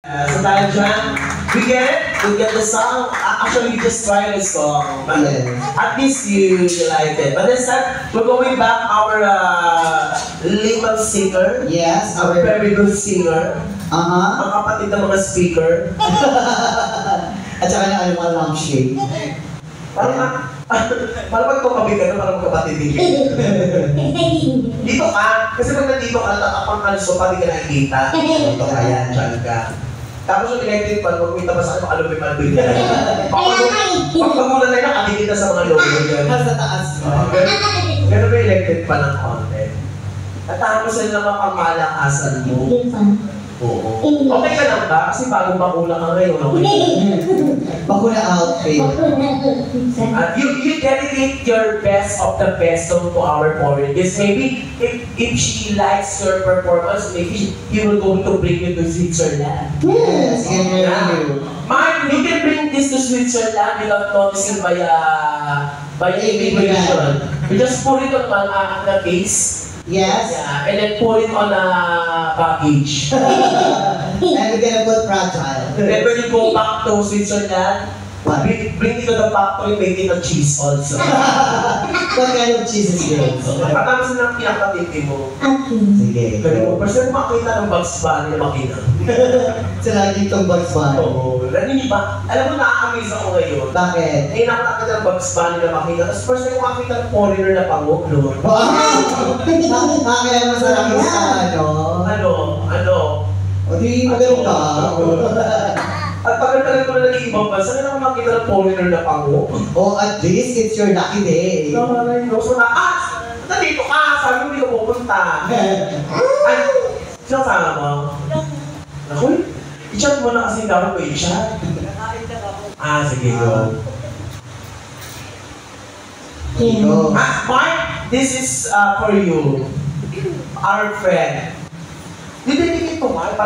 So tayo dyan, we get the song. Actually, we just tried the song. But at least you liked it. But this time, we're going back our little singer. Yes, our very good singer. Ang kapatid ng mga speaker. At saka na mga lampshade. Parang pag tumabi ka na, parang magkapatid din. Dito ka, kasi pag nandito ka, nakapang kalso, pati ka nakikita. Dito ka yan, dyan ka. Tapos yung electric pan, magpunta pa sa akin, makalupin-alupin niya. Pagpamulan na yun, nakakikita sa mga logo yun. Sa taas. Ganun ba yung electric pan ng content? At tapos sila naman pangmalakasan mo. Oo. Okay ka lang ba? Kasi bagong bakula ka ngayon. Bakula outfit. You dedicate your best of the best to our foreign guest. Maybe if she likes your performance, maybe he will go to bring you to Switzerland. Yes, Mark, you can bring this to Switzerland without noticing by immigration. You just put it on the case. Yes. Yeah, and then put it on a baggage. And we're gonna put fragile. Then when you go back to Switzerland, bring it to the factory, make it a cheese also. What kind of cheese is good? Patapos na ng pinakatindi mo. Sige. Pero person makita ng Bugs Bunny na makita. Sa lagi itong Bugs Bunny. Oo. Hindi ba? Alam mo, nakakamiss ako ngayon. Bakit? Eh, nakakita ng Bugs Bunny na makita. Tapos first time ko makita ng foreigner na pango, no? Wow! Kaya masarap sa Ano? O di magaling ka. At tagal-tagal ko na naging ibang bansa, hindi naman makita ng foreigner na pango. Oh, at least it's your lucky day. So nandito ka, sabi mo hindi ka pupunta. Ay, sinasama mo? Naku, i-chat mo na kasi dapat ko i-chat. Sige, go. Mark, this is for you. Our friend. Dididikit ko, Mark?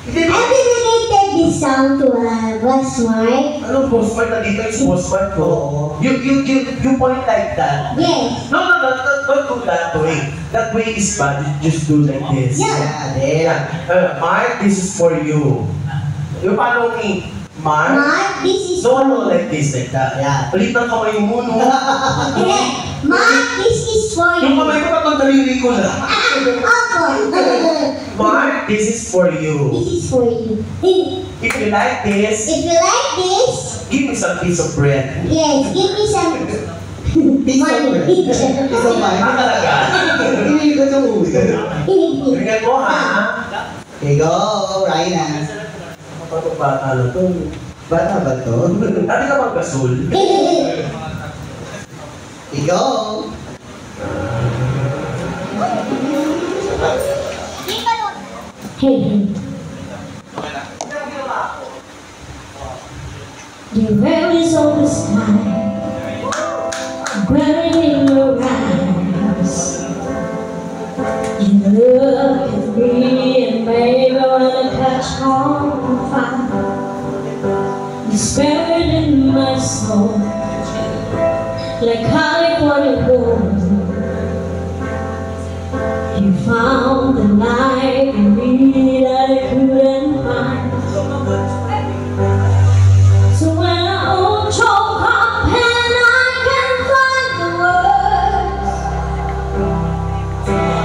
I dedicated this song to Boss Mark. Ano, Boss Mark? Nandito yung Boss Mark ko. You point like that. Yes. No, don't do that way. That way is bad. You just do like this. Yeah. Mark, this is for you. You follow me. Mark, this is no, like this, like that. Yeah. Palit ng kamay mo, no? Mark, this is for you. Yung kamay ko patong daliri ko na. Ako. Mark, this is for you. This is for you. If you like this, give me some piece of bread. Yes, give me some Piece of bread. Piece of mind. Talaga? Hindi ko sa ulo. Tingnan mo, ha? Okay, go. Ryan. Kapatong bata na to. Bata ba to? Dati ka mag-gasol. Go. Hey. The world is on the sky, burning in your eyes. You look at me and maybe wanna catch on fire. You spirit in my soul, like California gold. You found the light in me that I couldn't find. So when I choke up and I can't find the words,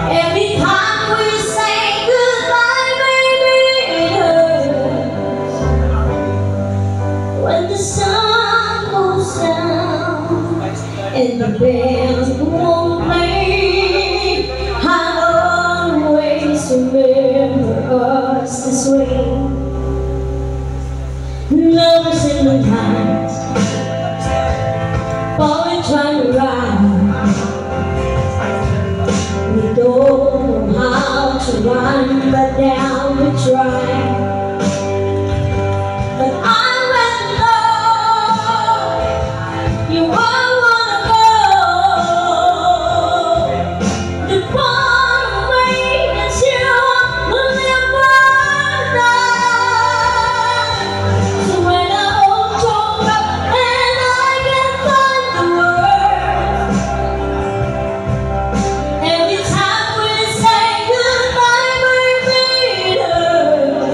every time we say goodbye, baby, it hurts. When the sun goes down and the bells won't play, I'll always remember us this way. Lovers in the night, boy trying to ride. We don't know how to run, but down we try. But I will know you all wanna go. The far away as you will never die. So when I choke up and I can't find the words, every time we say goodbye, baby, it hurts.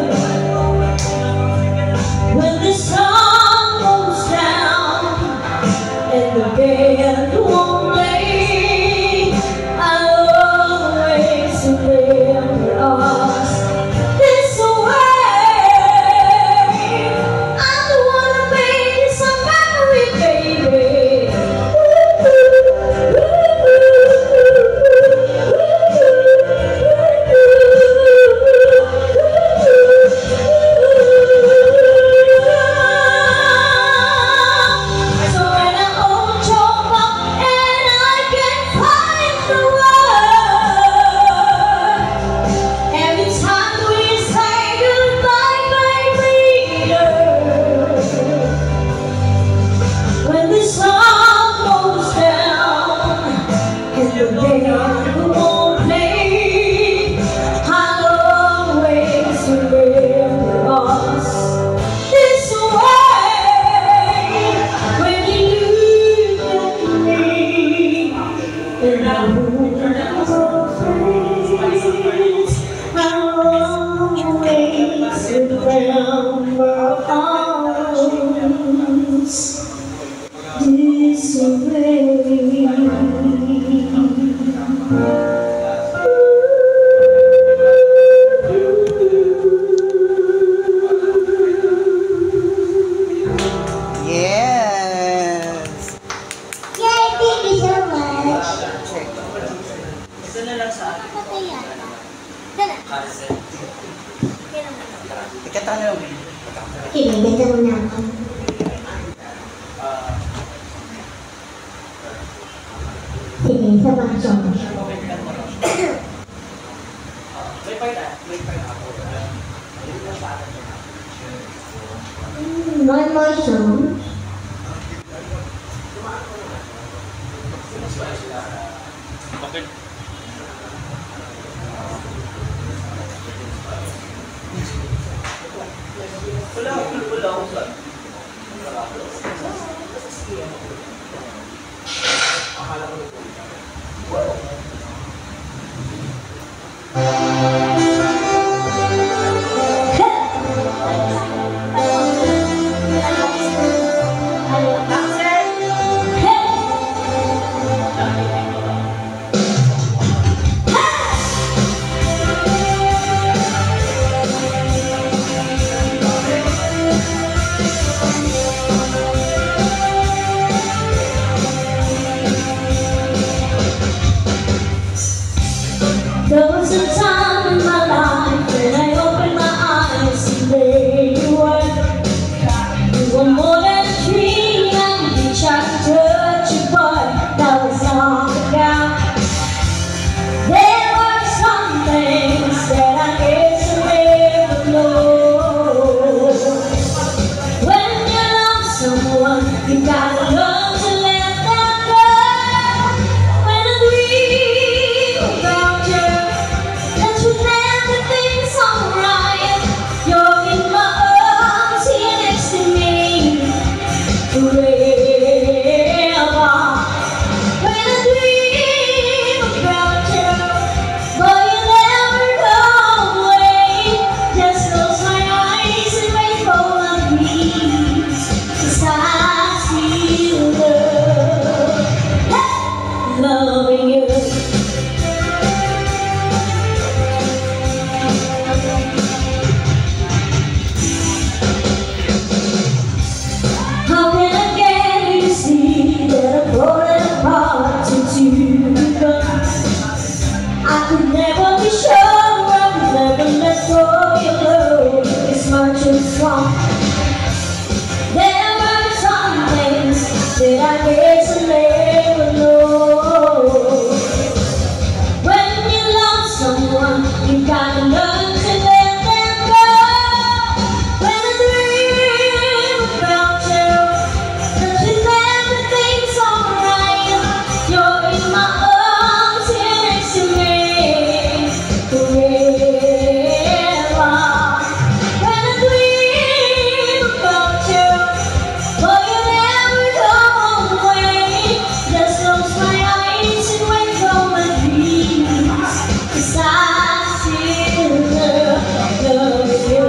Ibigay mo na ako. Sige, isa pa ang song. One more song. There was a time in my life when I opened my eyes and there you were. You were more than a dream and you tried to touch your boy. That was long ago. There were some things that I guess I never know. When you love someone, you gotta learn to let them go. When I dream about you, that you never think alright. You're in my arms, here next to me forever. When I dream about you, boy, you never go away. Just close my eyes and wait for my dreams, 'cause I feel love, loving you. How can I get you to see that I'm falling apart since you've gone? I could never be sure, I would never let go of your love as much as wrong. There were some things that I guess I never know. When you love someone, you gotta learn to let them go. When I dream about you, that you never think alright. You're in my arms, here next to me forever. When I dream about you, boy, you never go away. Just close my eyes and wait for my dreams, 'cause I still love you.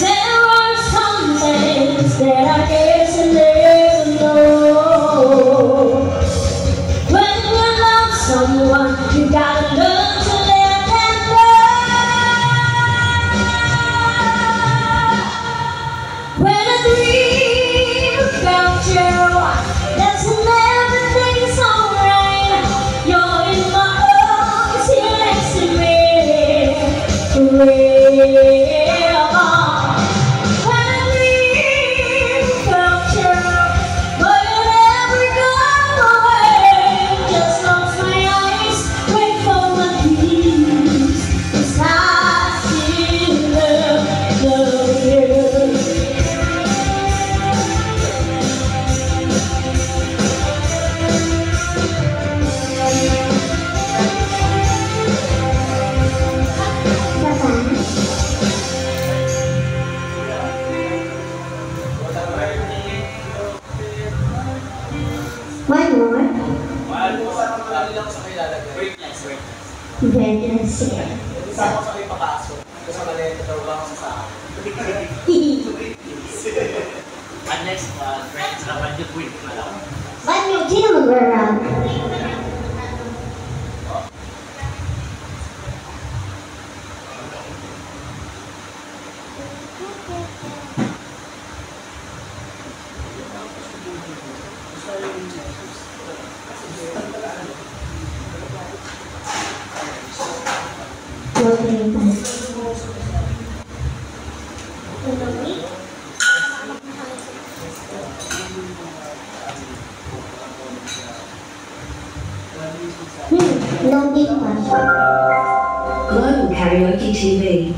There are some things that I guess I never know. When you love someone, you gotta learn to let them go. When I dream about you, that's never things alright. You're in my arms, here next to me forever. When I dream about you, boy, you never go away. Just close my eyes, wait for my dreams, 'cause I still love you. One more. Very sige. Isa ko sa ipapasok. Kasi maleta daw lang sa akin. next friends naman yung queen pala. Ba't yung sino mag-run? Global Karaoke TV.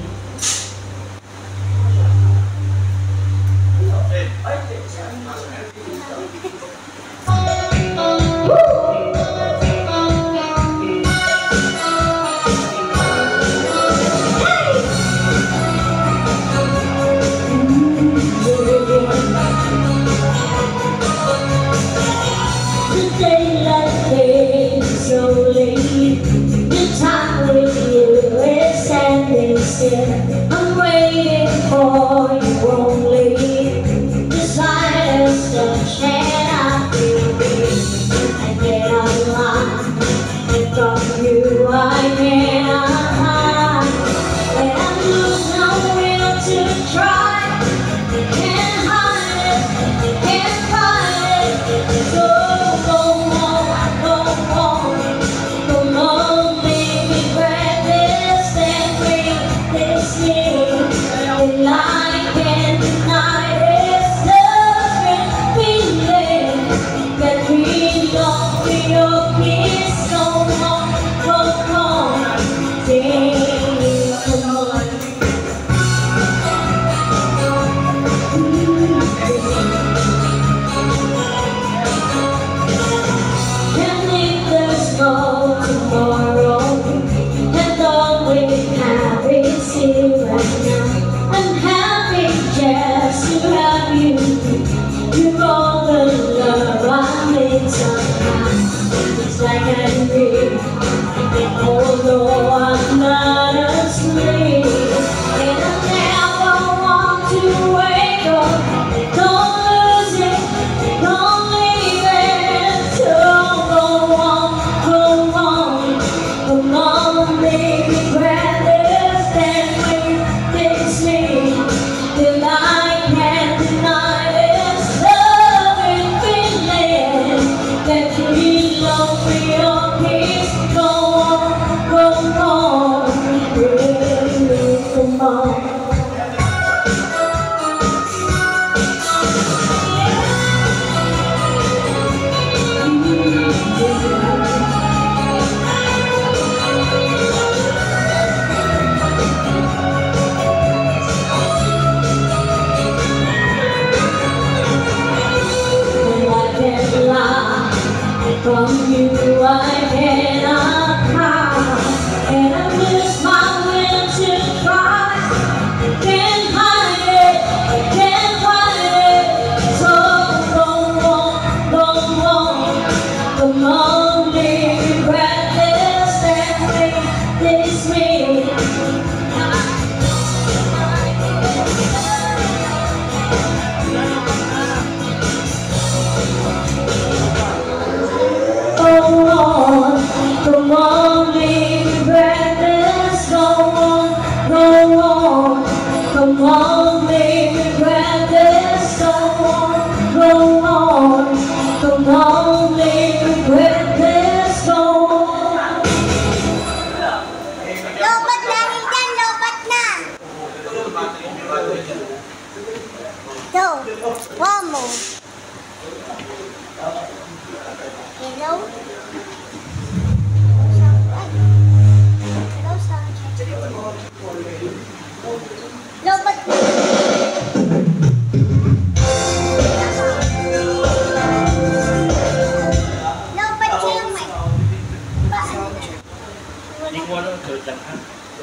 I'm waiting for you only. The silence and I feel it. I get online. From you I cannot hide. And I lose no will to try. Can't hide it, can't fight it. So go on, go on. Come on, baby, grab this and bring this in. And I can't deny this different feeling that we don't feel peace. Go on, dang, come on. And if there's no tomorrow, and all we have is here right now, I'm happy just to have you. You're all the love I need somehow. It's like I'm real, although I'm not asleep. And I never want to wake up. Don't lose it, don't leave it. So go on, come on, baby, grab this and release me. Till I can't deny this loving feeling that we long for your peace. Go on, really, come on. From you I cannot hide, and I lose my will to try. Can't hide it, can't fight it. So go on, come on, baby, grab this and release me. Come on, baby, grab this. Go on, come on, baby, grab this. Go on, come on, baby, grab this. Go on. Lobat na rin dyan, lobat na! Go, one more. Hello? Hello, Sergeant. Lobat na! Lobat siya yung mic. Hindi ko alam, Jordan ha?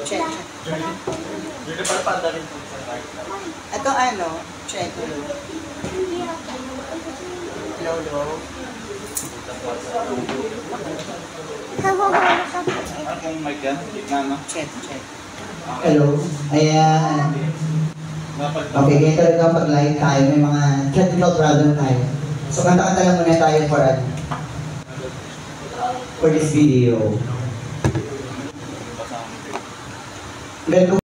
Check. Jordan pala panda rin po sa mic. Ito ano? Check. Lolo. Ano pong mic yan? Gitna no? Check. Hello. Ayan. Okay, ganyan talaga pag live tayo, may mga technical problem tayo. So kanta-kanta lang muna tayo for this video. Ganito